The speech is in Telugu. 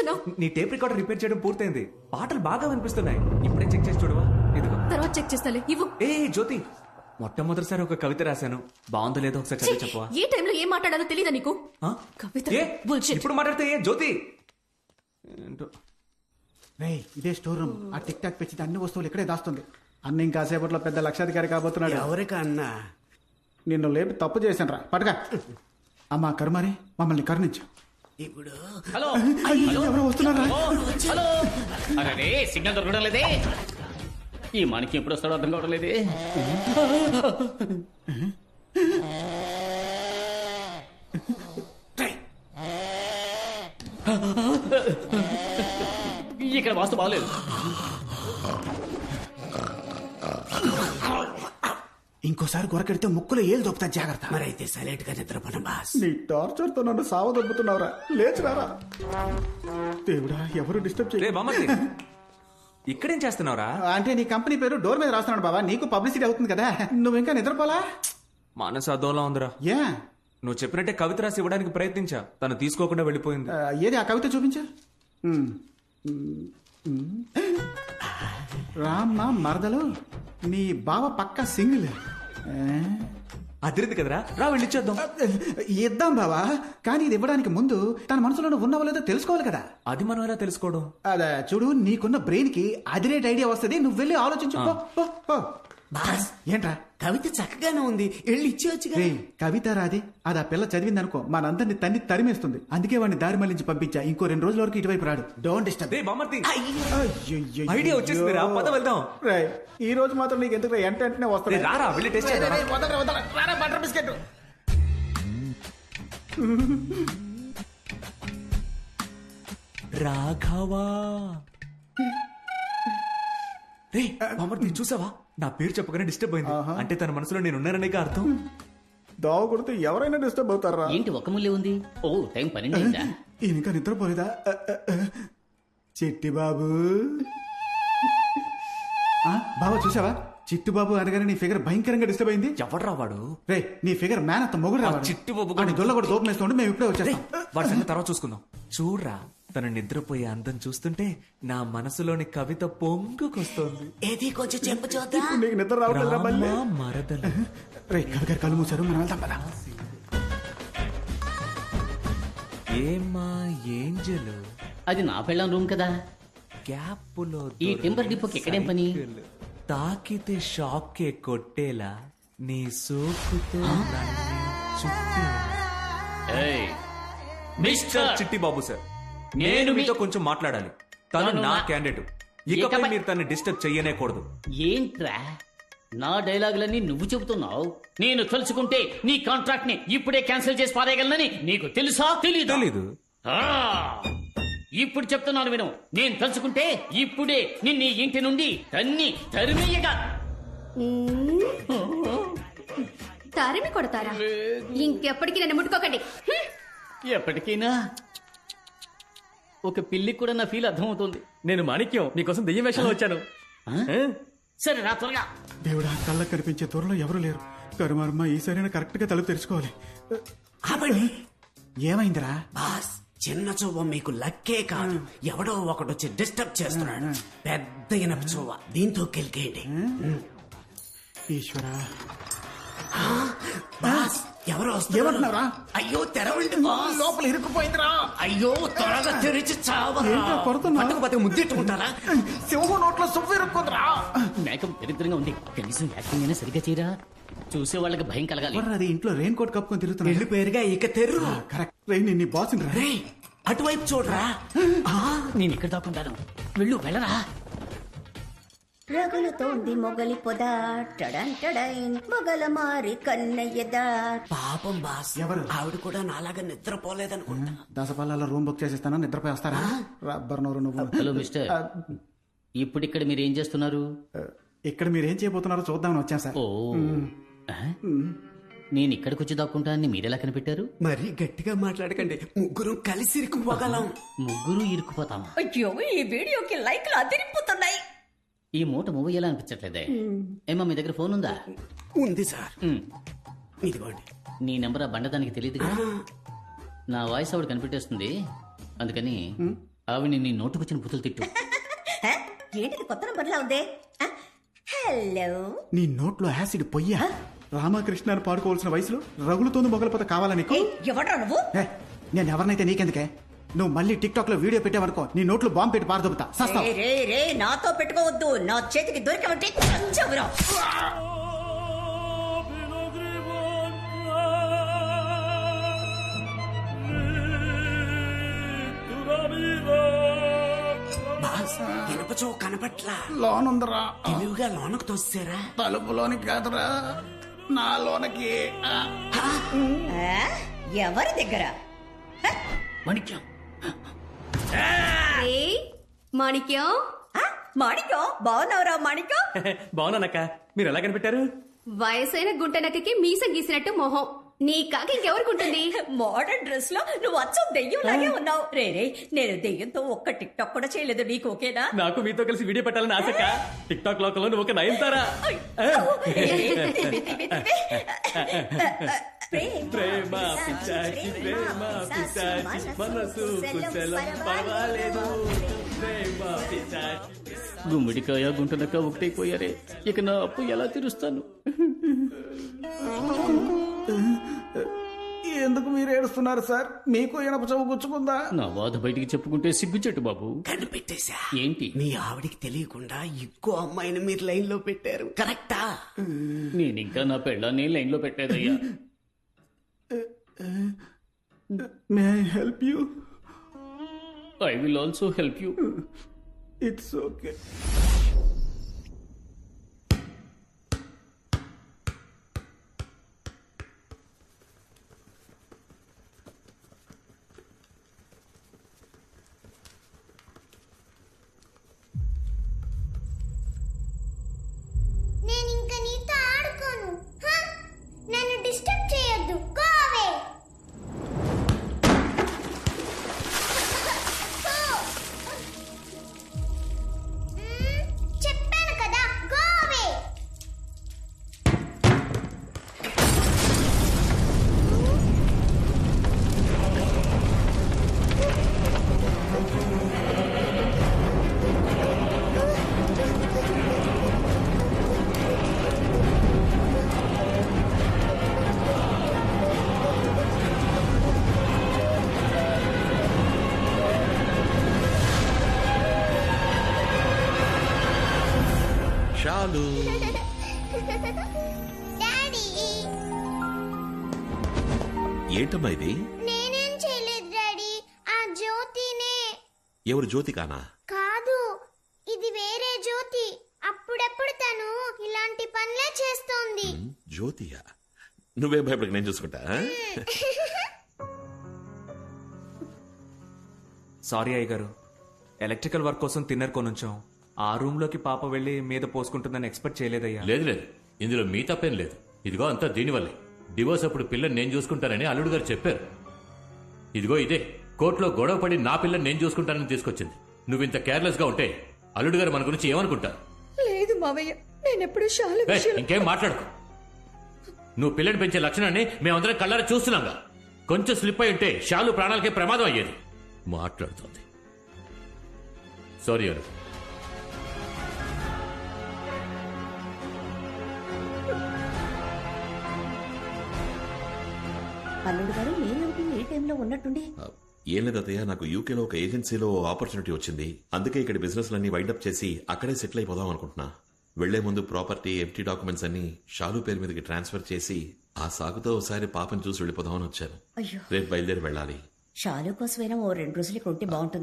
చేస్తున్నావు? నీ టేప్ రికార్డర్ రిపేర్ చేయడం పూర్తయింది. పాటలు బాగా వినిపిస్తున్నాయి. ఇప్పుడే చెక్ చేసి చూడవా? ఇదిగో. తర్వాత చెక్ చేస్తాలే, ఇవ్వు. ఏ జ్యోతి, మొట్టమొదటిసారి ఒక కవిత రాశాను. బాగుందో లేదో ఒకసారి చదివి చెప్పవా? ఏ టైంలో ఏం మాట్లాడాలో తెలీదా నీకు? ఆ? కవిత ఏ? bullshit. ఇప్పుడు మాట్లాడితే ఏ జ్యోతి? ఏంటో. రేయ్, ఇదే స్టోర్ రూమ్. ఆ టిక్ టాక్ పెంచితే అన్ని వస్తువులు ఇక్కడే దాస్తుంది. అన్న ఇంకాసేపట్లో పెద్ద లక్షాధికారి కాబోతున్నాడు. ఎవరికా అన్నా? నిన్ను లేపి తప్పు చేశాను రా, పట్టుగా. అమ్మా కరుమారి, మమ్మల్ని కరుణించు. ఇప్పుడు హలో ఎవరో వస్తున్నారా? హలో అరే సిగ్నల్ దొరకడం లేదే. ఈ మనకి ఎప్పుడు వస్తాడో అర్థం కావడం లేదే. ఇక్కడ వాస్తు బాగలేదు. ఇంకోసారి గొరకెడితే ముక్కులో ఏళ్ళు దొప్పుతా, జాగ్రత్త. మరైతే సైలెంట్ గా నిద్రపోను బాస్. నీ టార్చర్ తో నన్ను సావదొబ్బుతున్నావురా. లేచిరారా దేవుడా, ఎవరు డిస్టర్బ్ రే చేయ. బామ్మర్ది, ఇక్కడేం చేస్తున్నావురా? అంటే నీ కంపెనీ పేరు డోర్ మీద రాస్తున్నాడు బాబా, నీకు పబ్లిసిటీ అవుతుంది కదా. నువ్వు ఇంకా నిద్రపోలా? మనసు అదోలా ఉందిరా. ఏ నువ్వు చెప్పినట్టే కవిత రాసి ఇవ్వడానికి ప్రయత్నించా, తను తీసుకోకుండా వెళ్ళిపోయింది. ఏది ఆ కవిత చూపించు. రామ్మ మరదలు, నీ బావ పక్క సింగిల్. అదిరింది కదరా, రా వెళ్ళిచ్చేద్దాం. ఇద్దాం బావా, కానీ ఇది ఇవ్వడానికి ముందు తన మనసులో ఉన్నావో లేదో తెలుసుకోవాలి కదా. అది మనం ఎలా తెలుసుకోవడం? అదే చూడు, నీకున్న బ్రెయిన్ కి అదిరేట్ ఐడియా వస్తుంది. నువ్వు వెళ్ళి ఆలోచించు. పో, పో, పో. బాస్, ఏంట్రా? కవిత చక్కగానే ఉంది, వెళ్ళి ఇచ్చేవచ్చుగా. రే కవిత రాది, అది ఆ పిల్ల చదివింది అనుకో, మనందరిని తన్ని తరిమేస్తుంది. అందుకే వాడిని దారి మళ్లించి పంపించా. ఇంకో 2 రోజుల వరకు ఇటువైపు రాడు. Don't disturb. రే బామ్మర్ది, అయ్యయ్యయ్యో. ఐడియా వచ్చేసింది రా, పద వెళ్దాం. రేయ్, ఈ రోజు మాత్రం నీకు ఎందుకు వెంటనే రే వస్తుంది. రారా, వెళ్ళి టెస్ట్ చేద్దాం. Butter biscuit. రాఘవా. రే బామ్మర్ది, చూసావా? నా పేరు చెప్పగానే డిస్టర్బ్ అయింది. అంటే తన మనసులో నేను ఉన్నాననేగా అర్థం. దావ కొడితే ఎవరైనా డిస్టర్బ్ అవుతారా? ఏంటి ఒక ముల్లే ఉంది? ఓ టైం 12 అయిందా? ఈయన ఇంకా నిద్రపోలేదా? చిట్టి బాబు. బాబా చూసావా? చిట్టు బాబు అనగానే నీ ఫిగర్ భయంకరంగా డిస్టర్బ్ అయింది. ఎవడ్రా వాడు? రే నీ ఫిగర్ మ్యాన్ అంత మొగుడు రావాలి. చిట్టు బాబు వాడి దొల్ల కూడా దూపం వేస్తుంటే మేము ఇప్పుడే వచ్చేస్తాం. వాడి సంగతి తర్వాత చూసుకుందాం. చూడ్రా, తన నిద్రపోయే అందం చూస్తుంటే నా మనసులోని కవిత పొంగుకొస్తోంది. ఏది కొంచెం చెప్పు చూద్దాం. ఇప్పుడు నీకు నిద్ర రావట్లేదా మళ్ళీ? రామ మరదలు. రే కవి గారు కళ్ళు మూసారు, మనం వెళ్తాం పదా. ఏమా ఏంజలు, అది నా పెళ్ళం రూమ్ కదా. గ్యాప్పులో ఈ టెంపర్ డిపోకి ఎక్కడేం పని? తాకితే షాకే కొట్టేలా నీ సోకుతో నన్ను చుట్టేలా. ఏయ్, మిస్టర్ చిట్టి బాబు సార్, నేను నేను మీ- మీతో కొంచెం మాట్లాడాలి. తను తను నా నా- క్యాండిడేట్. ఇకపై ఇకపై- మీరు తనని డిస్టర్బ్ చెయ్యనేకూడదు. ఏంట్రా నా డైలాగులన్నీ నువ్వు చెబుతున్నావు? నేను తలుచుకుంటే నీ కాంట్రాక్ట్ ని ఇప్పుడే క్యాన్సిల్ చేసి పారేయగలనని నీకు తెలుసా? తెలీదు. ఆ, ఇప్పుడు చెప్తున్నాను విను. నేను తలుచుకుంటే ఇప్పుడే నిన్ను ఈ ఇంటి నుండి తరిమేయగా. తరిమి కొడతారా? ఇంకెప్పటికీ నన్ను ముట్టుకోకండి. ఎప్పటికైనా ఒక పిల్లికి కూడా నా ఫీల్ అర్థమవుతుంది. నేను మాణిక్యం, నీకోసం దెయ్యం వేషంలో వచ్చాను. సరే రా త్వరగా. దేవుడా, కళ్ళకు కనిపించే త్వరలో ఎవరు లేరు. కరుమారమ్మ ఈసారైనా కరెక్ట్ గా తలుపు తెరుచుకోవాలి. ఆపండి ఏమైందిరా? బాస్, చిన్న చూవ మీకు లక్కే కాదు, ఎవడో ఒకడు వచ్చి డిస్టర్బ్ చేస్తున్నాడు. పెద్ద ఇనప చూవ, దీంతో కెలికేయండి. ఈశ్వరా. బాస్, ఎవరో వస్తున్నారు. ఏమంటున్నారా? అయ్యో తెరవండి బాస్. లోపల ఇరుక్కుపోయిందిరా. అయ్యో త్వరగా తెరిచి చావరా. ఏంట్రా కొడుతున్నావ్? పట్టుకుపోతే ముద్దెట్టుకుంటారా? సింహం నోట్లో సువ్వు ఇరుక్కుందిరా. మేకప్ దరిద్రంగా ఉంది. కనీసం యాక్టింగ్ అయినా సరిగ్గా చేయరా. చూసే వాళ్ళకి భయం కలగాలి. అది ఇంట్లో రెయిన్ కోట్ కప్పుకొని తిరుగుతున్నా. వెళ్ళి పేరుగా ఇక తెర్రు. కరెక్ట్. రెయిన్ నీ బాస్ రా. రేయ్, అటువైపు చూడరా. నేను ఇక్కడ దాక్కుంటాను. వెళ్ళరా. రగులుతోంది మొగలి పొద టడంటడైన్ మొగల మారి కన్నయ్యదా. పాపం బాస్, ఎవరు? ఆవిడ కూడా నాలాగా నిద్రపోలేదనుకుంటా. దసపల్లాలో రూమ్ బుక్ చేసేస్తాను, నిద్రపోయి వస్తారా? రబ్బర్ నోరు నువ్వు. హలో మిస్టర్, ఇప్పుడు ఇక్కడ మీరు ఏం చేస్తున్నారు? ఇక్కడ మీరేం చేయబోతున్నారో చూద్దామని వచ్చాం సార్. ఓ, నేను ఇక్కడికి వచ్చి దాక్కుంటా అని మీరెలా కనిపెట్టారు? మరీ గట్టిగా మాట్లాడకండి, ముగ్గురం కలిసి ఇరుక్కుపోగలం. ముగ్గురు ఇరుక్కుపోతామా? అయ్యో, ఈ వీడియోకి లైక్లు అదిరిపోతున్నాయి. ఈ మూట మూవ్ ఎలా అనిపించట్లేదే. ఏమా మీ దగ్గర ఫోన్ ఉందా? ఉంది సార్. ఇదిగోండి. నీ నెంబర్ ఆ బండదానికి తెలియదుగా. నా వాయిస్ ఆవిడ కనిపెట్టేస్తుంది, అందుకని ఆవిడ నీ నోటుకొచ్చిన బుద్ధులు తిట్టు. హ? ఏంటిది కొత్త నంబర్లా ఉంది ఆ? హలో నీ నోట్లో యాసిడ్ పొయ్యా రామకృష్ణ అని పాడుకోవాల్సిన వయసులో రగులుతోంది మొగలపోత కావాలా నీకు ఎవడ్రా నువ్వు ఏ, నేను ఎవరినైతే నీకెందుకే నువ్వు మళ్ళీ టిక్ టాక్ లో వీడియో పెట్టావనుకో నీ నోట్లో బాంబు పెట్టి పారదొబ్బుతా సస్తావు. రే నాతో పెట్టుకోవద్దు. నా చేతికి దొరికామంటే చంచవురా. బాస్ ఇనప చెవు కనపట్లా. లోనుందరా తెలివిగా లోనకు తోసారా? తలుపులోనికి కాదురా నా లోనకి. ఆ? ఎవరి దగ్గర మాణిక్యం, ఏయ్, మాణిక్యం ఆ? మాణిక్యం బాగున్నావురా మాణిక్యం? బాగున్నానక్క, మీరు ఎలా కనిపెట్టారు? వయసైన గుంటనక్కకి మీసం గీసినట్టు మొహం. నీ కాక ఇంకెవరికుంటుంది? మోడర్న్ డ్రెస్ లో నువ్వు అచ్చం దెయ్యం లాగే ఉన్నావు. రే నేను దెయ్యంతో ఒక్క టిక్ టాక్ కూడా చేయలేదు. నీకు ఓకేనా? నాకు మీతో కలిసి వీడియో పెట్టాలని ఆశక్క. టిక్ టాక్ లోకంలో నువ్వు ఒక నయనతారా. ప్రేమ పిచ్చాచి, ప్రేమ పిచ్చాచి, మనసు కుశలం పర్వాలేదు. ప్రేమ పిచ్చాచి. గుమ్మడికాయ గుంటనక్క ఒకటైపోయారే. ఇక నా అప్పు ఎలా తీరుస్తాను? ఎందుకు మీరు ఏడుస్తున్నారు సార్? మీకు ఇనప చెవు గుచ్చుకుందా? నా బాధ బయటికి చెప్పుకుంటే సిగ్గుచెట్టు బాబు. కనిపెట్టేశా. ఏంటి? మీ ఆవిడికి తెలియకుండా ఇంకో అమ్మాయిని మీరు లైన్ లో పెట్టారు. కరెక్టా? నేనింకా నా పెళ్ళాన్ని లైన్ లో పెట్టేదయ్యా. May I help you? I will also help you. It's okay. నేను ఇంకా నీతో ఆడుకోను. నన్ను డిస్టర్బ్ చేయొద్దు. Go away. చెప్పాను కదా, గో అవే. చాలు. డాడీ, ఏంటమ్మా ఇది? నేనేం చేయలేదు డాడీ. ఆ జ్యోతినే. ఎవరు జ్యోతికానా? కాదు, ఇది వేరే జ్యోతి. అప్పుడప్పుడు తను ఇలాంటి పనులే చేస్తోంది. జ్యోతియా? నువ్వే భయపడక, నేను చూసుకుంటా. సారీ అయ్య గారు, ఎలక్ట్రికల్ వర్క్ కోసం తిన్నర్ కొనుంచాం. ఆ రూమ్ లోకి పాప వెళ్లి మీద పోసుకుంటుందని ఎక్స్పెక్ట్ చేయలేదయ్యా. లేదు లేదు, ఇందులో మీ తప్పేం లేదు. ఇదిగో అంతా దీనివల్లే. డివోర్స్ అప్పుడు పిల్లని నేను చూసుకుంటానని అల్లుడు గారు చెప్పారు. ఇదిగో ఇదే కోర్టులో గొడవ పడి నా పిల్లని నేను చూసుకుంటానని తీసుకొచ్చింది. నువ్వు ఇంత కేర్లెస్ గా ఉంటే అల్లుడు గారు మన గురించి ఏమనుకుంటారు? లేదు మావయ్య, నేనెప్పుడు ఇంకేం మాట్లాడుకో. నువ్వు పిల్లని పెంచే లక్షణాన్ని మేమందరం కళ్ళారా చూస్తున్నాగా. కొంచెం స్లిప్ అయి ఉంటే షాలు ప్రాణాలకే ప్రమాదం అయ్యేది. మాట్లాడుతోంది. సారీ అల్లుడు. అల్లుడు గారు మీరేమిటి ఈ టైంలో ఉన్నట్టుండి? ఏం లేదు అత్తయ్య, నాకు యూకేలో ఒక ఏజెన్సీలో ఆపర్చునిటీ వచ్చింది. అందుకే ఇక్కడ బిజినెస్ లన్నీ వైండప్ చేసి అక్కడే సెటిల్ అయిపోదాం అనుకుంటున్నా. వెళ్లే ముందు ప్రాపర్టీ, ఎంటీ డాక్యుమెంట్స్ అన్ని షాలు పేరు మీదకి ట్రాన్స్ఫర్ చేసి ఆ సాగుతో ఒకసారి పాపని చూసి వెళ్ళిపోదామని వచ్చాను. అయ్యో, రేపు బయలుదేరి వెళ్ళాలి. షాలు కోసమైనా ఓ 2 రోజులకి ఉంటే బాగుంటుంది.